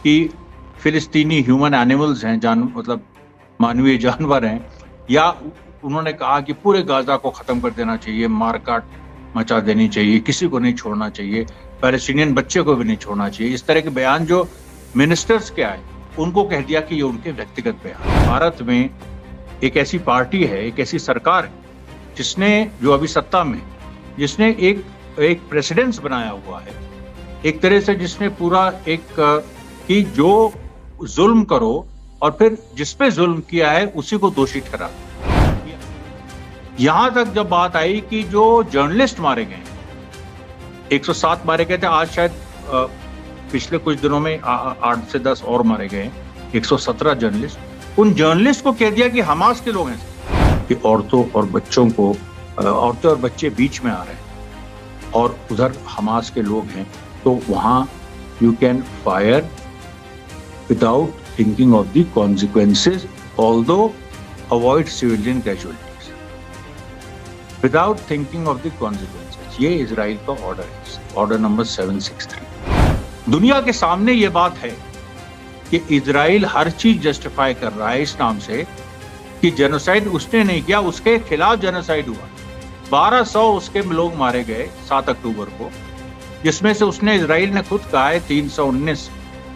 कि फिलिस्तीनी human animals हैं, मतलब मानवीय जानवर हैं, या उन्होंने कहा कि पूरे गाजा को खत्म कर देना चाहिए, मारकाट मचा देनी चाहिए, किसी को नहीं छोड़ना चाहिए, पैलेस्टीनियन बच्चे को भी नहीं छोड़ना चाहिए। इस तरह के बयान जो मिनिस्टर्स के आए, उनको कह दिया कि ये उनके व्यक्तिगत बयान। भारत में एक ऐसी पार्टी है, एक ऐसी सरकार है जिसने, जो अभी सत्ता में, जिसने एक प्रेसिडेंस बनाया हुआ है, एक तरह से जिसने पूरा कि जो जुल्म करो और फिर जिस पे जुल्म किया है उसी को दोषी ठहरा। यहां तक जब बात आई कि जो जर्नलिस्ट मारे गए, 107 मारे गए थे, आज शायद पिछले कुछ दिनों में 8 से 10 और मारे गए, 117 जर्नलिस्ट। उन जर्नलिस्ट को कह दिया कि हमास के लोग हैं, कि औरतों और बच्चों को, औरतें और बच्चे बीच में आ रहे हैं और उधर हमास के लोग हैं, तो वहां you can fire without thinking of the consequences, although avoid civilian casualties, without thinking of the consequences. ये इजराइल का ऑर्डर है, ऑर्डर नंबर 763। दुनिया के सामने ये बात है कि इजराइल हर चीज जस्टिफाई कर रहा है इस नाम से कि जेनोसाइड उसने नहीं किया, उसके खिलाफ जेनोसाइड हुआ। 1200 उसके लोग मारे गए 7 अक्टूबर को, जिसमें से उसने, इजराइल ने खुद कहा है, 319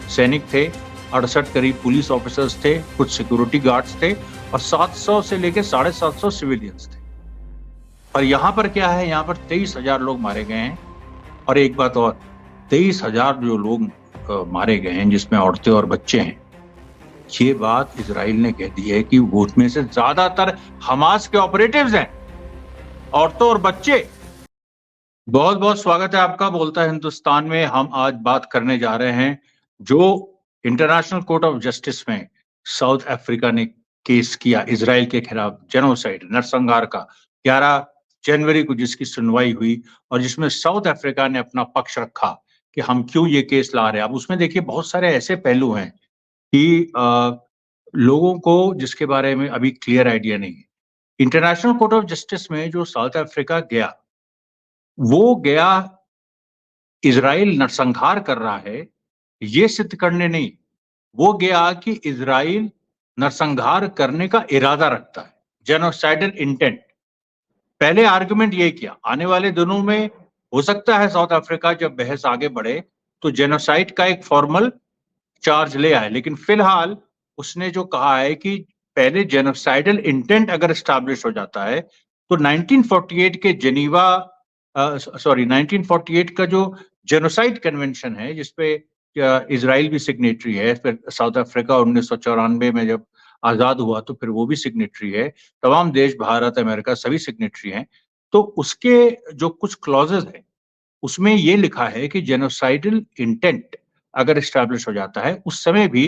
सैनिक थे, 68 करीब पुलिस ऑफिसर्स थे, कुछ सिक्योरिटी गार्ड्स थे और 700 से लेकर 750 सिविलियंस थे। और यहां पर क्या है, यहां पर 23,000 लोग मारे गए हैं। और एक बात और, 23,000 जो लोग मारे गए हैं जिसमें औरतें और बच्चे हैं, ये बात इजराइल ने कह दी है कि वो उसमें से ज्यादातर हमास के ऑपरेटिव्स हैं, औरतों और बच्चे। बहुत बहुत स्वागत है आपका बोलता है हिंदुस्तान में। हम आज बात करने जा रहे हैं जो इंटरनेशनल कोर्ट ऑफ जस्टिस में साउथ अफ्रीका ने केस किया इजराइल के खिलाफ, जेनोसाइड, नरसंहार का, 11 जनवरी को जिसकी सुनवाई हुई और जिसमें साउथ अफ्रीका ने अपना पक्ष रखा कि हम क्यों ये केस ला रहे हैं। अब उसमें देखिए बहुत सारे ऐसे पहलू हैं कि लोगों को जिसके बारे में अभी क्लियर आइडिया नहीं है। इंटरनेशनल कोर्ट ऑफ जस्टिस में जो साउथ अफ्रीका गया, वो गया इजराइल नरसंहार कर रहा है ये सिद्ध करने नहीं, वो गया कि इजराइल नरसंहार करने का इरादा रखता है, जेनोसाइडल इंटेंट। पहले आर्गुमेंट ये किया, आने वाले दिनों में हो सकता है साउथ अफ्रीका जब बहस आगे बढ़े तो जेनोसाइड का एक फॉर्मल चार्ज ले आए, लेकिन फिलहाल उसने जो कहा है कि पहले जेनोसाइडल इंटेंट अगर एस्टैब्लिश हो जाता है तो 1948 के जेनीवा 1948 का जो जेनोसाइड कन्वेंशन है जिसपे इजराइल भी सिग्नेटरी है, फिर साउथ अफ्रीका 1994 में जब आजाद हुआ तो फिर वो भी सिग्नेटरी है, तमाम देश, भारत, अमेरिका, सभी सिग्नेटरी हैं। तो उसके जो कुछ क्लॉजेस हैं उसमें ये लिखा है कि जेनोसाइडल इंटेंट अगर एस्टैब्लिश हो जाता है उस समय भी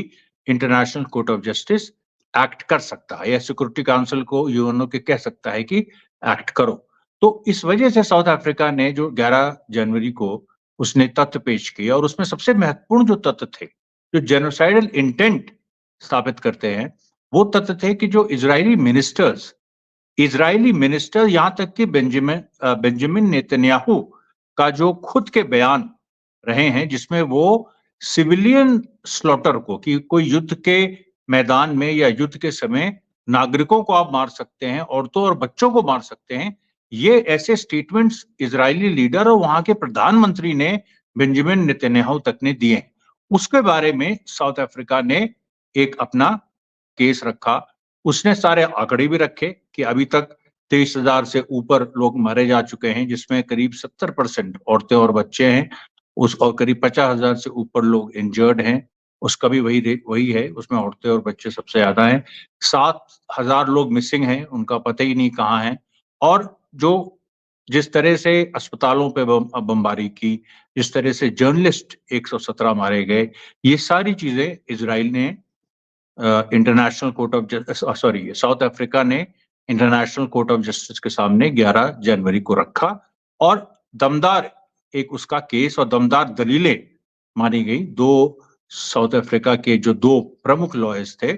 international court of justice act कर सकता है, या सिक्योरिटी काउंसिल को, यूएनओ के कह सकता है कि एक्ट करो। तो इस वजह से साउथ अफ्रीका ने जो 11 जनवरी को उसने तथ्य पेश किया, और उसमें सबसे महत्वपूर्ण जो तथ्य थे जो जेनोसाइडल इंटेंट स्थापित करते हैं, वो तथ्य थे कि जो इजरायली मिनिस्टर यहां तक कि बेंजामिन नेतन्याहू का जो खुद के बयान रहे हैं जिसमें वो सिविलियन स्लॉटर को, कि कोई युद्ध के मैदान में या युद्ध के समय नागरिकों को आप मार सकते हैं, औरतों और बच्चों को मार सकते हैं, ये ऐसे स्टेटमेंट्स इजरायली लीडर और वहां के प्रधानमंत्री ने, बेंजामिन नेतन्याहू तक ने दिए। उसके बारे में साउथ अफ्रीका ने एक अपना केस रखा। उसने सारे आंकड़े भी रखे कि अभी तक 23,000 से ऊपर लोग मारे जा चुके हैं, जिसमें करीब 70% औरतें और बच्चे हैं, और करीब 50,000 से ऊपर लोग इंजर्ड हैं, उसका भी वही है, उसमें औरतें और बच्चे सबसे ज्यादा हैं। 7,000 लोग मिसिंग हैं, उनका पता ही नहीं कहाँ है। और जिस तरह से अस्पतालों पे बमबारी की, जिस तरह से जर्नलिस्ट 117 मारे गए, ये सारी चीजें इजराइल ने international court of south Africa ने इंटरनेशनल कोर्ट ऑफ जस्टिस के सामने 11 जनवरी को रखा, और दमदार एक उसका केस और दमदार दलीलें मानी गई। साउथ अफ्रीका के जो 2 प्रमुख लॉयर्स थे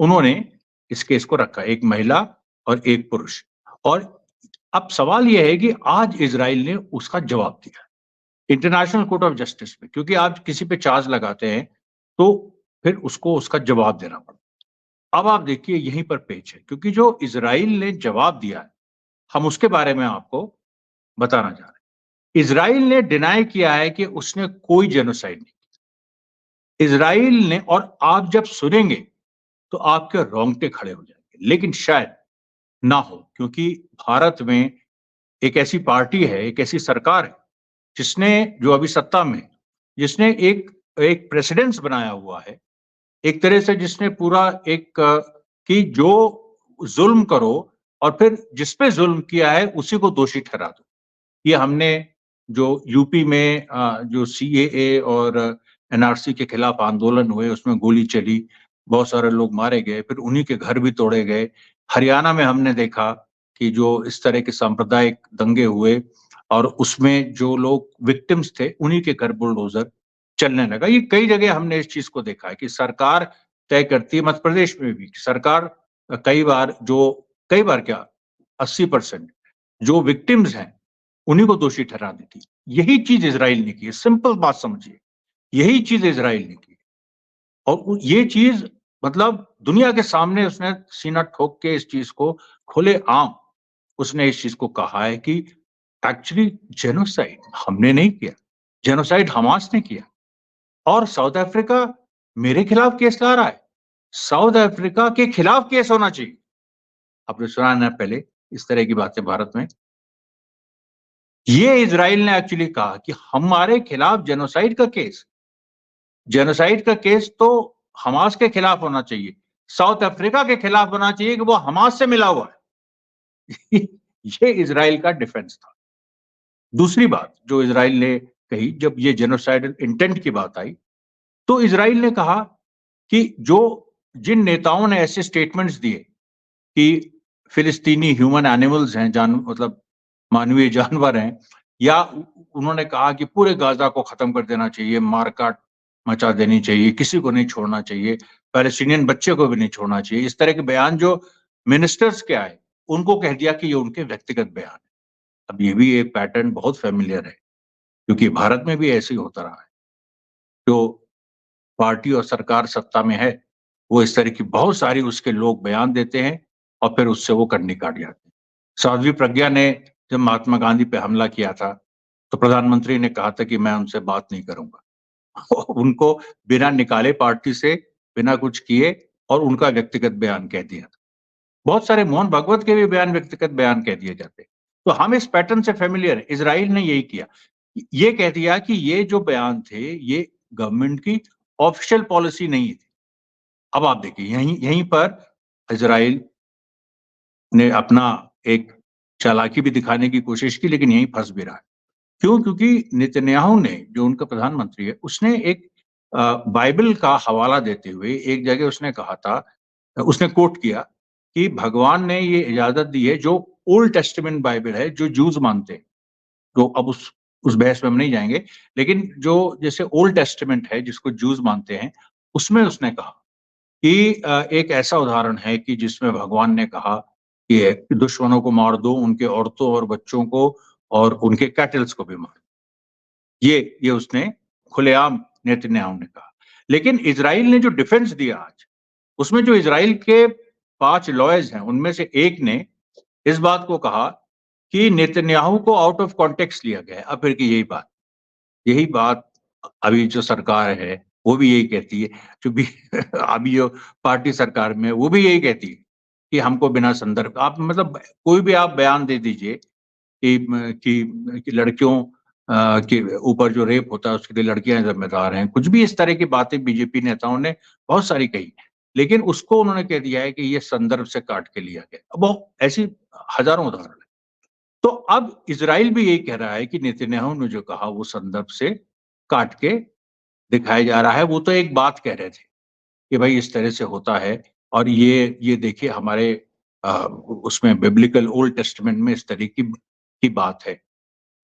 उन्होंने इस केस को रखा, एक महिला और एक पुरुष। और अब सवाल यह है कि आज इजराइल ने उसका जवाब दिया इंटरनेशनल कोर्ट ऑफ जस्टिस में, क्योंकि आप किसी पे चार्ज लगाते हैं तो फिर उसको उसका जवाब देना पड़ा। अब आप देखिए यहीं पर पेच है, क्योंकि जो इज़राइल ने जवाब दिया है, हम उसके बारे में आपको बताना चाह रहे हैं। इज़राइल ने डिनाई किया है कि उसने कोई जेनोसाइड नहीं किया। इज़राइल ने, और आप जब सुनेंगे तो आपके रोंगटे खड़े हो जाएंगे, लेकिन शायद ना हो, क्योंकि भारत में एक ऐसी पार्टी है, एक ऐसी सरकार है जिसने, जो अभी सत्ता में है, जिसने एक एक प्रेसिडेंस बनाया हुआ है, एक तरह से जिसने पूरा एक कि जो जुल्म करो और फिर जिस पे जुल्म किया है उसी को दोषी ठहरा दो। ये हमने जो यूपी में जो सीएए और एनआरसी के खिलाफ आंदोलन हुए, उसमें गोली चली, बहुत सारे लोग मारे गए, फिर उन्हीं के घर भी तोड़े गए। हरियाणा में हमने देखा कि जो इस तरह के सांप्रदायिक दंगे हुए और उसमें जो लोग विक्टिम्स थे, उन्हीं के घर बुलडोजर चलने लगा। ये कई जगह हमने इस चीज को देखा है कि सरकार तय करती है, मध्य प्रदेश में भी सरकार कई बार क्या, 80% जो विक्टिम्स हैं उन्हीं को दोषी ठहरा देती। यही चीज इजराइल ने की है, सिंपल बात समझिए, यही चीज इजराइल ने की और ये चीज मतलब दुनिया के सामने उसने सीना ठोक के इस चीज को खुले आम उसने इस चीज को कहा है कि एक्चुअली जेनोसाइड हमने नहीं किया, जेनोसाइड हमास ने किया। और साउथ अफ्रीका मेरे खिलाफ केस ला रहा है, साउथ अफ्रीका के खिलाफ केस होना चाहिए। आपने सुना ना पहले इस तरह की बातें भारत में। ये इजराइल ने एक्चुअली कहा कि हमारे खिलाफ जेनोसाइड का केस तो हमास के खिलाफ होना चाहिए, साउथ अफ्रीका के खिलाफ होना चाहिए कि वो हमास से मिला हुआ है। ये इजराइल का डिफेंस था। दूसरी बात जो इजराइल ने कही, जब ये जेनोसाइडल इंटेंट की बात आई, तो इजराइल ने कहा कि जो जिन नेताओं ने ऐसे स्टेटमेंट्स दिए कि फिलिस्तीनी ह्यूमन एनिमल्स हैं, मतलब मानवीय जानवर हैं, या उन्होंने कहा कि पूरे गाजा को खत्म कर देना चाहिए, मारकाट मचा देनी चाहिए, किसी को नहीं छोड़ना चाहिए, पैलेस्टीनियन बच्चे को भी नहीं छोड़ना चाहिए, इस तरह के बयान जो मिनिस्टर्स के आए, उनको कह दिया कि ये उनके व्यक्तिगत बयान है। अब ये भी एक पैटर्न बहुत फेमिलियर है, क्योंकि भारत में भी ऐसे ही होता रहा है। जो पार्टी और सरकार सत्ता में है, वो इस तरह की बहुत सारी उसके लोग बयान देते हैं और फिर उससे वो करनी काट जाते हैं। साध्वी प्रज्ञा ने जब महात्मा गांधी पे हमला किया था, तो प्रधानमंत्री ने कहा था कि मैं उनसे बात नहीं करूंगा। उनको बिना निकाले पार्टी से, बिना कुछ किए, और उनका व्यक्तिगत बयान कह दिया था। बहुत सारे मोहन भागवत के भी बयान व्यक्तिगत बयान कह दिए जाते। तो हम इस पैटर्न से फेमिलियर है। इजराइल ने यही किया, ये कह दिया कि ये जो बयान थे ये गवर्नमेंट की ऑफिशियल पॉलिसी नहीं थी। अब आप देखिए यहीं यहीं पर इजराइल ने अपना एक चालाकी भी दिखाने की कोशिश की, लेकिन यहीं फंस भी रहा है। क्यों? क्योंकि नेतन्याहू ने, जो उनका प्रधानमंत्री है, उसने एक बाइबल का हवाला देते हुए एक जगह उसने कहा था, उसने कोट किया कि भगवान ने ये इजाजत दी है, जो ओल्ड टेस्टामेंट बाइबल है, जो जूस मानते हैं, तो अब उस बहस में हम नहीं जाएंगे, लेकिन जो जैसे ओल्ड टेस्टामेंट है जिसको जूस मानते हैं, उसमें उसने कहा कि एक ऐसा उदाहरण है कि जिसमें भगवान ने कहा कि दुश्मनों को मार दो, उनके औरतों और बच्चों को और उनके कैटल्स को भी मार। ये उसने खुलेआम नेतन्याहू ने कहा। लेकिन इजराइल ने जो डिफेंस दिया आज, उसमें जो इजराइल के 5 लॉयर्स हैं, उनमें से एक ने इस बात को कहा कि नेतन्याहू को आउट ऑफ कॉन्टेक्स्ट लिया गया है। अब फिर की यही बात अभी जो सरकार है वो भी यही कहती है, जो भी अभी जो पार्टी सरकार में है, वो भी यही कहती है कि हमको बिना संदर्भ, आप मतलब कोई भी आप बयान दे दीजिए कि लड़कियों के ऊपर जो रेप होता है उसके लिए लड़कियां जिम्मेदार हैं, कुछ भी इस तरह की बातें बीजेपी नेताओं ने बहुत सारी कही, लेकिन उसको उन्होंने कह दिया है कि ये संदर्भ से काट के लिया गया। बहुत ऐसी हजारों उदाहरण है। तो अब इजराइल भी यही कह रहा है कि नेतन्याहू ने जो कहा वो संदर्भ से काट के दिखाया जा रहा है। वो तो एक बात कह रहे थे कि भाई इस तरह से होता है, और ये देखिए हमारे उसमें बिब्लिकल ओल्ड टेस्टामेंट में इस तरह की बात है।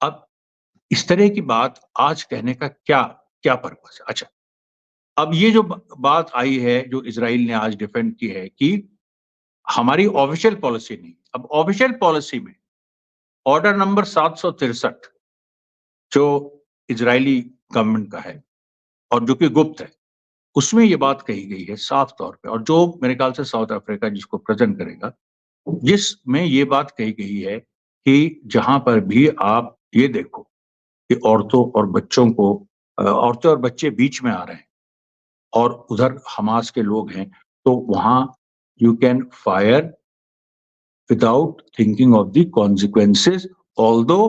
अब इस तरह की बात आज कहने का क्या क्या पर्पस है? अच्छा, अब ये जो बात आई है, जो इजराइल ने आज डिफेंड की है कि हमारी ऑफिशियल पॉलिसी नहीं। अब ऑफिशियल पॉलिसी में ऑर्डर नंबर 763 जो इजरायली गवर्नमेंट का है और जो कि गुप्त है, उसमें ये बात कही गई है साफ तौर पे, और जो मेरे ख्याल से साउथ अफ्रीका जिसको प्रेजेंट करेगा, जिसमें ये बात कही गई है कि जहां पर भी आप ये देखो कि औरतों और बच्चों को औरतें और बच्चे बीच में आ रहे हैं और उधर हमास के लोग हैं, तो वहां you can fire without thinking of the consequences, although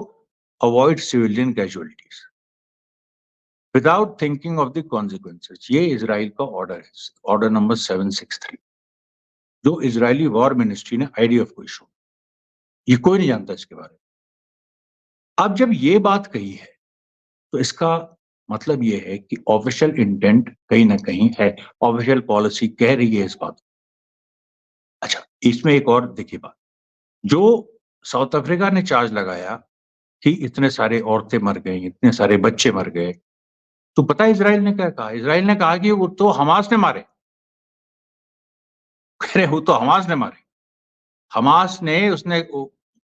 avoid civilian casualties. Without thinking of the consequences, ये इजराइल का ऑर्डर है, ऑर्डर नंबर 763, जो इजरायली वॉर मिनिस्ट्री ने आईडीएफ को इशू, ये कोई नहीं जानता इसके बारे में। अब जब ये बात कही है तो इसका मतलब ये है कि ऑफिशियल इंटेंट कहीं ना कहीं है, ऑफिशियल पॉलिसी कह रही है इस बात। अच्छा, इसमें एक और देखिए बात, जो साउथ अफ्रीका ने चार्ज लगाया कि इतने सारे औरतें मर गई, इतने सारे बच्चे मर गए, तो पता है इसराइल ने क्या कहा? इसराइल ने कहा कि वो तो हमास ने मारे। कह रहे वो तो हमास ने मारे। हमास ने उसने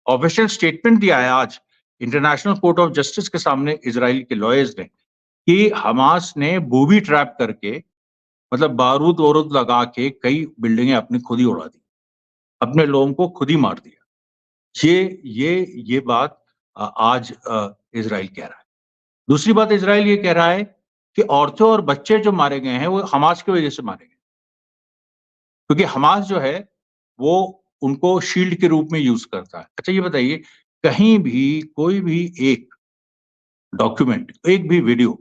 ऑफिशियल स्टेटमेंट दिया है आज इंटरनेशनल कोर्ट ऑफ जस्टिस के सामने इजराइल के लॉयर्स ने कि हमास ने बूबी ट्रैप करके, मतलब बारूद वारूद लगा के कई बिल्डिंगें अपनी खुद ही उड़ा दी, अपने लोगों को खुद ही मार दिया। ये बात आज इजराइल कह रहा है। दूसरी बात, इजराइल ये कह रहा है कि औरतें और बच्चे जो मारे गए हैं वो हमास की वजह से मारे गए, क्योंकि हमास जो है वो उनको शील्ड के रूप में यूज करता है। अच्छा, ये बताइए, कहीं भी कोई भी एक डॉक्यूमेंट, एक भी वीडियो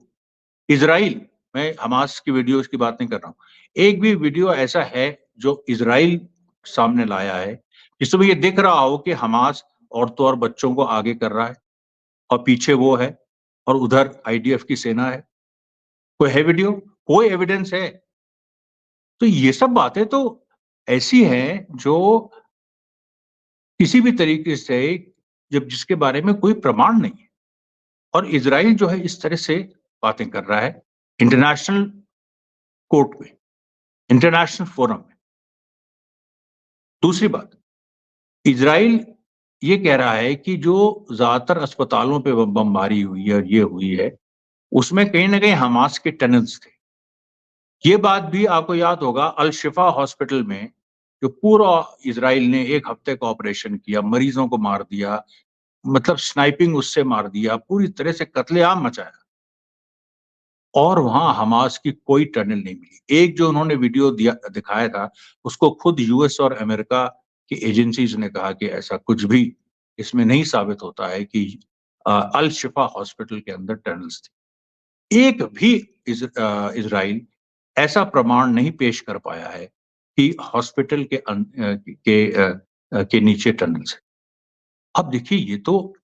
इजराइल, मैं हमास की वीडियोस की बात नहीं कर रहा हूं, एक भी वीडियो ऐसा है जो इजराइल सामने लाया है जिसमें ये दिख रहा हो कि हमास औरतों और बच्चों को आगे कर रहा है और पीछे वो है और उधर आईडीएफ की सेना है? कोई है वीडियो? कोई एविडेंस है? तो ये सब बातें तो ऐसी हैं जो किसी भी तरीके से, जब जिसके बारे में कोई प्रमाण नहीं है, और इजराइल जो है इस तरह से बातें कर रहा है इंटरनेशनल कोर्ट में, इंटरनेशनल फोरम में। दूसरी बात, इजराइल ये कह रहा है कि जो ज्यादातर अस्पतालों पे बमबारी हुई है और ये हुई है, उसमें कहीं ना कहीं हमास के टनल्स थे। ये बात भी आपको याद होगा, अल शिफा हॉस्पिटल में जो पूरा इजराइल ने एक हफ्ते का ऑपरेशन किया, मरीजों को मार दिया, मतलब स्नाइपिंग उससे मार दिया, पूरी तरह से कत्लेआम मचाया, और वहां हमास की कोई टनल नहीं मिली। एक जो उन्होंने वीडियो दिखाया था, उसको खुद यूएस और अमेरिका की एजेंसीज ने कहा कि ऐसा कुछ भी इसमें नहीं साबित होता है कि अल शिफा हॉस्पिटल के अंदर टनल्स थी। एक भी इजराइल ऐसा प्रमाण नहीं पेश कर पाया है कि हॉस्पिटल के नीचे टनल्स है। अब देखिए, ये तो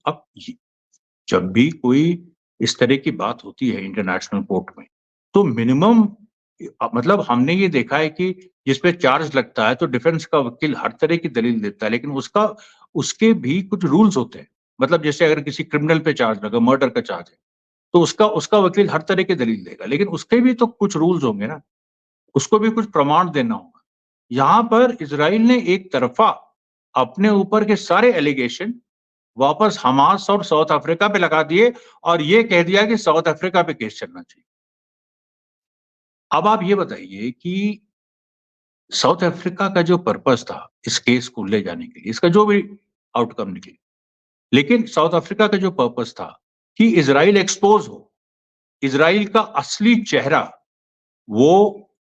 जब भी कोई इस तरह की बात होती है इंटरनेशनल कोर्ट में, तो मिनिमम, मतलब हमने ये देखा है कि जिस पे चार्ज लगता है तो डिफेंस का वकील हर तरह की दलील देता है, लेकिन उसके भी कुछ रूल्स होते हैं। मतलब जैसे अगर किसी क्रिमिनल पे चार्ज लगा, मर्डर का चार्ज है, तो उसका उसका वकील हर तरह की दलील देगा, लेकिन उसके भी तो कुछ रूल्स होंगे ना, उसको भी कुछ प्रमाण देना होगा। यहां पर इजराइल ने एक तरफा अपने ऊपर के सारे एलिगेशन वापस हमास और साउथ अफ्रीका पे लगा दिए और ये कह दिया कि साउथ अफ्रीका पे केस चलना चाहिए। अब आप ये बताइए कि साउथ अफ्रीका का जो पर्पस था इस केस को ले जाने के लिए, इसका जो भी आउटकम निकले, लेकिन साउथ अफ्रीका का जो पर्पस था कि इजराइल एक्सपोज हो, इजराइल का असली चेहरा वो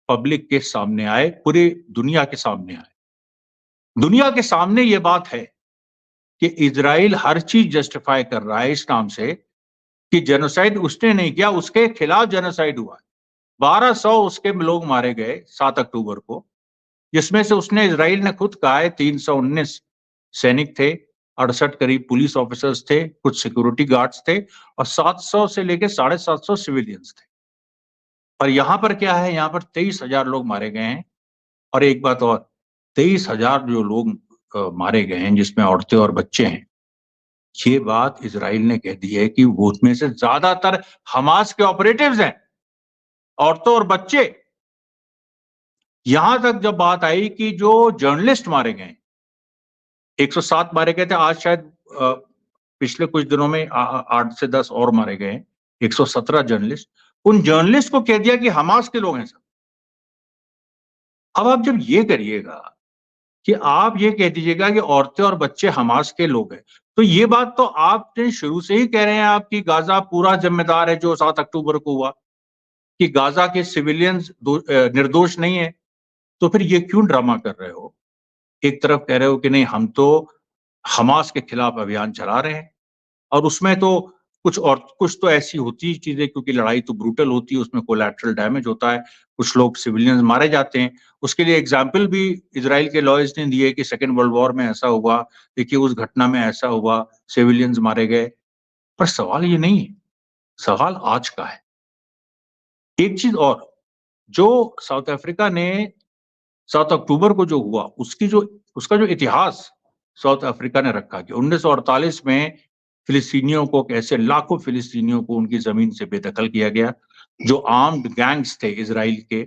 पब्लिक के सामने आए, पूरी दुनिया के सामने आए। दुनिया के सामने ये बात है कि इजराइल हर चीज जस्टिफाई कर रहा है इस नाम से कि जेनोसाइड उसने नहीं किया, उसके खिलाफ जेनोसाइड हुआ। 1200 उसके लोग मारे गए 7 अक्टूबर को, जिसमें से उसने, इजराइल ने खुद कहा है, 319 सैनिक थे, 68 करीब पुलिस ऑफिसर्स थे, कुछ सिक्योरिटी गार्ड्स थे, और 700 से लेकर 750 सिविलियंस थे। और यहां पर क्या है, यहां पर 23,000 लोग मारे गए हैं। और एक बात और, 23,000 जो लोग मारे गए हैं जिसमें औरतें और बच्चे हैं, ये बात इजराइल ने कह दी है कि वो उसमें से ज्यादातर हमास के ऑपरेटिव्स हैं, औरतों और बच्चे। यहां तक जब बात आई कि जो जर्नलिस्ट मारे गए, 107 मारे गए थे, आज शायद पिछले कुछ दिनों में 8 से 10 और मारे गए, 117 जर्नलिस्ट। उन जर्नलिस्ट को कह दिया कि हमास के लोग हैं सब। अब आप जब ये करिएगा कि आप ये कह दीजिएगा कि औरतें और बच्चे हमास के लोग हैं, तो ये बात तो आपने शुरू से ही कह रहे हैं आप कि गाजा पूरा जिम्मेदार है जो 7 अक्टूबर को हुआ, कि गाजा के सिविलियंस निर्दोष नहीं है, तो फिर ये क्यों ड्रामा कर रहे हो? एक तरफ कह रहे हो कि नहीं हम तो हमास के खिलाफ अभियान चला रहे हैं और उसमें तो कुछ तो ऐसी होती ही चीजें, क्योंकि लड़ाई तो ब्रूटल होती है, उसमें कोलैटरल डैमेज होता है, कुछ लोग सिविलियंस मारे जाते हैं। उसके लिए एग्जाम्पल भी इजराइल के लॉयर्स ने दिए कि सेकेंड वर्ल्ड वॉर में ऐसा हुआ, देखिए उस घटना में ऐसा हुआ, सिविलियंस मारे गए। पर सवाल ये नहीं है, सवाल आज का है। एक चीज और, जो साउथ अफ्रीका ने 7 अक्टूबर को जो हुआ उसका जो इतिहास साउथ अफ्रीका ने रखा कि 1948 में फिलिस्तीनियों को कैसे लाखों फिलिस्तीनियों को उनकी जमीन से बेदखल किया गया, जो आर्म्ड गैंग्स थे इजराइल के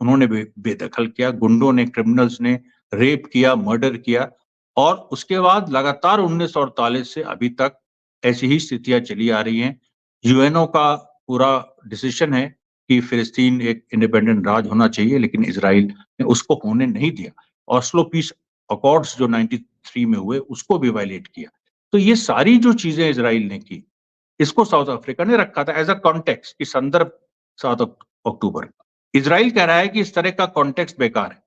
उन्होंने बेदखल किया, गुंडों ने, क्रिमिनल्स ने रेप किया, मर्डर किया और उसके बाद लगातार 1948 से अभी तक ऐसी ही स्थितियां चली आ रही हैं। यूएनओ का पूरा डिसीजन है कि फिलिस्तीन एक इंडिपेंडेंट राज्य होना चाहिए, लेकिन इजराइल ने उसको होने नहीं दिया। ऑस्लो पीस अकॉर्ड्स जो 93 में हुए उसको भी वायलेट किया। तो ये सारी जो चीजें इजराइल ने की, इसको साउथ अफ्रीका ने रखा था एज अ कॉन्टेक्स्ट की संदर्भ 7 अक्टूबर का। इजराइल कह रहा है कि इस तरह का कॉन्टेक्स्ट बेकार है,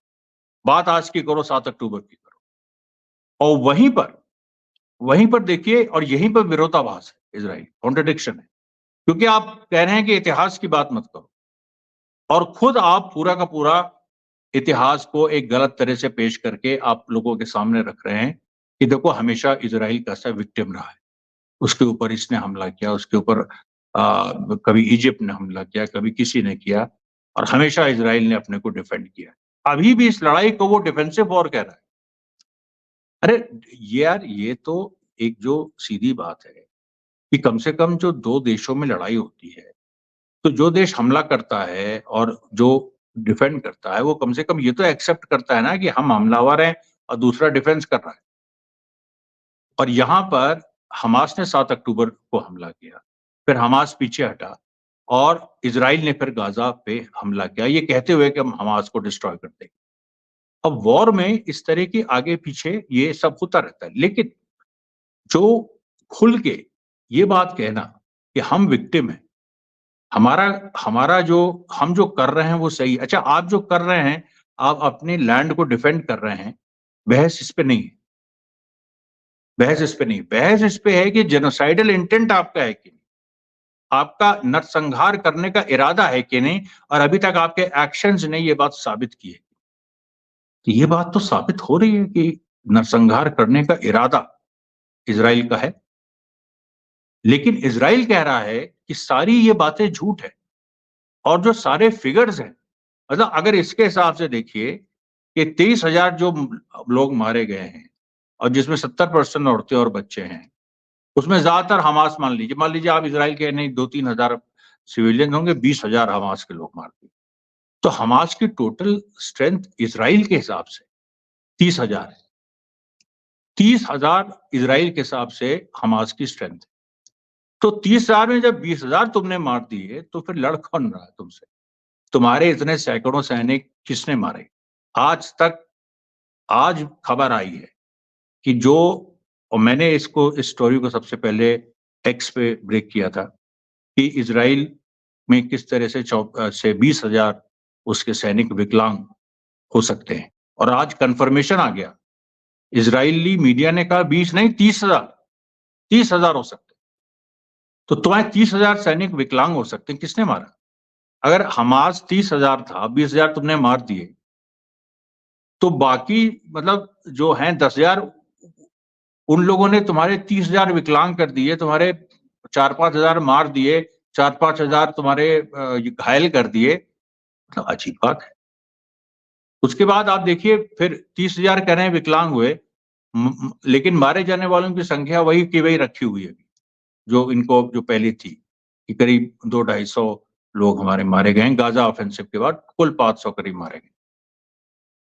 बात आज की करो 7 अक्टूबर की करो। और वहीं पर देखिए, और यहीं पर विरोधाभास है, इजराइल कॉन्ट्रडिक्शन है, क्योंकि आप कह रहे हैं कि इतिहास की बात मत करो और खुद आप पूरा का पूरा इतिहास को एक गलत तरह से पेश करके आप लोगों के सामने रख रहे हैं कि देखो हमेशा इजराइल कैसा विक्टिम रहा है, उसके ऊपर इसने हमला किया, उसके ऊपर कभी इजिप्ट ने हमला किया, कभी किसी ने किया और हमेशा इजराइल ने अपने को डिफेंड किया। अभी भी इस लड़ाई को वो डिफेंसिव वॉर कह रहा है। अरे ये यार, ये तो एक जो सीधी बात है कि कम से कम जो दो देशों में लड़ाई होती है, तो जो देश हमला करता है और जो डिफेंड करता है वो कम से कम ये तो एक्सेप्ट करता है ना कि हम हमलावर हैं और दूसरा डिफेंस कर रहा है। और यहां पर हमास ने 7 अक्टूबर को हमला किया, फिर हमास पीछे हटा और इजराइल ने फिर गाजा पे हमला किया, ये कहते हुए कि हम हमास को डिस्ट्रॉय कर देंगे। अब वॉर में इस तरह की आगे पीछे ये सब होता रहता है, लेकिन जो खुल के ये बात कहना कि हम विक्टिम हैं, हमारा हमारा जो हम जो कर रहे हैं वो सही। अच्छा, आप जो कर रहे हैं, आप अपने लैंड को डिफेंड कर रहे हैं, बहस इस पे नहीं है, बहस इस पे नहीं, बहस इस पे है कि जेनोसाइडल इंटेंट आपका है कि नहीं, आपका नरसंहार करने का इरादा है कि नहीं, और अभी तक आपके एक्शंस ने ये बात साबित की है। तो ये बात तो साबित हो रही है कि नरसंहार करने का इरादा इजराइल का है, लेकिन इजराइल कह रहा है कि सारी ये बातें झूठ है और जो सारे फिगर्स हैं, मतलब अगर इसके हिसाब से देखिए कि 23,000 जो लोग मारे गए हैं और जिसमें 70% औरतें और बच्चे हैं, उसमें ज्यादातर हमास, मान लीजिए आप इजराइल के नहीं 2-3 हजार सिविलियन होंगे, 20,000 हमास के लोग मार दिए, तो हमास की टोटल स्ट्रेंथ इजराइल के हिसाब से 30,000 है। 30,000 इजराइल के हिसाब से हमास की स्ट्रेंथ है। तो 30,000 में जब 20,000 तुमने मार दिए तो फिर लड़ कौन रहा है तुमसे? तुम्हारे इतने सैकड़ों सैनिक किसने मारे? आज तक, आज खबर आई है कि जो, और मैंने इस स्टोरी को सबसे पहले एक्स पे ब्रेक किया था कि इजराइल में किस तरह से 20,000 उसके सैनिक विकलांग हो सकते हैं, और आज कंफर्मेशन आ गया, इजरायली मीडिया ने कहा 20 नहीं, 30,000, 30,000 हो सकते हैं। तो तुम्हारे 30,000 सैनिक विकलांग हो सकते हैं, किसने मारा? अगर हमास 30,000 था, 20,000 तुमने मार दिए, तो बाकी मतलब जो हैं 10,000, उन लोगों ने तुम्हारे 30,000 विकलांग कर दिए, तुम्हारे 4-5 हजार मार दिए, 4-5 हजार तुम्हारे घायल कर दिए, मतलब अजीब बात है। उसके बाद आप देखिए फिर 30,000 कह रहे हैं विकलांग हुए, लेकिन मारे जाने वालों की संख्या वही की वही रखी हुई है, जो इनको जो पहले थी कि करीब 200-250 लोग हमारे मारे गए गाजा ऑफेंसिव के बाद, कुल 500 करीब मारे गए।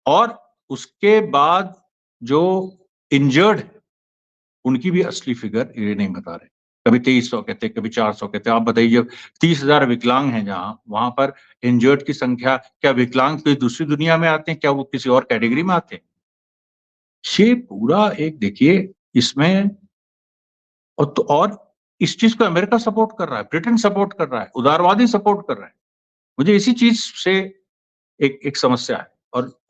और उसके बाद जो इंजर्ड, उनकी भी असली फिगर ये नहीं बता रहे। कभी 2300 कहते, कभी 400 कहते। आप बताइए, जब 30,000 विकलांग हैं जहां, वहां पर इंजर्ड की संख्या, क्या विकलांग कोई दूसरी दुनिया में आते हैं? क्या वो किसी और कैटेगरी में आते हैं? ये पूरा एक देखिए इसमें, और इस चीज को अमेरिका सपोर्ट कर रहा है, ब्रिटेन सपोर्ट कर रहा है, उदारवादी सपोर्ट कर रहा है। मुझे इसी चीज से एक समस्या है,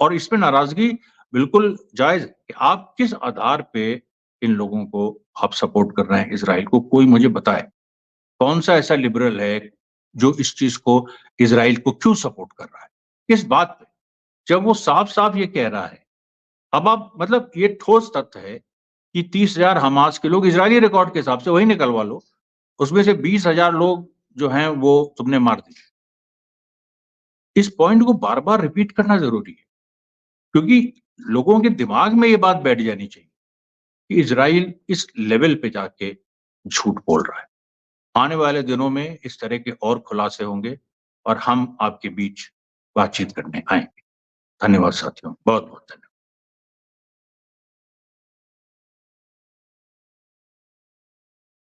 और इसमें नाराजगी बिल्कुल जायज है कि आप किस आधार पे इन लोगों को आप सपोर्ट कर रहे हैं, इसराइल को। कोई मुझे बताए कौन सा ऐसा लिबरल है जो इस चीज को, इसराइल को क्यों सपोर्ट कर रहा है, किस बात पे, जब वो साफ साफ ये कह रहा है। अब आप मतलब ये ठोस तथ्य है कि 30,000 हमास के लोग, इजरायली रिकॉर्ड के हिसाब से वही निकलवा लो, उसमें से 20,000 लोग जो हैं वो तुमने मार दिए। इस पॉइंट को बार बार रिपीट करना जरूरी है, क्योंकि लोगों के दिमाग में ये बात बैठ जानी चाहिए कि इजराइल इस लेवल पे जाके झूठ बोल रहा है। आने वाले दिनों में इस तरह के और खुलासे होंगे और हम आपके बीच बातचीत करने आएंगे। धन्यवाद साथियों, बहुत बहुत धन्यवाद।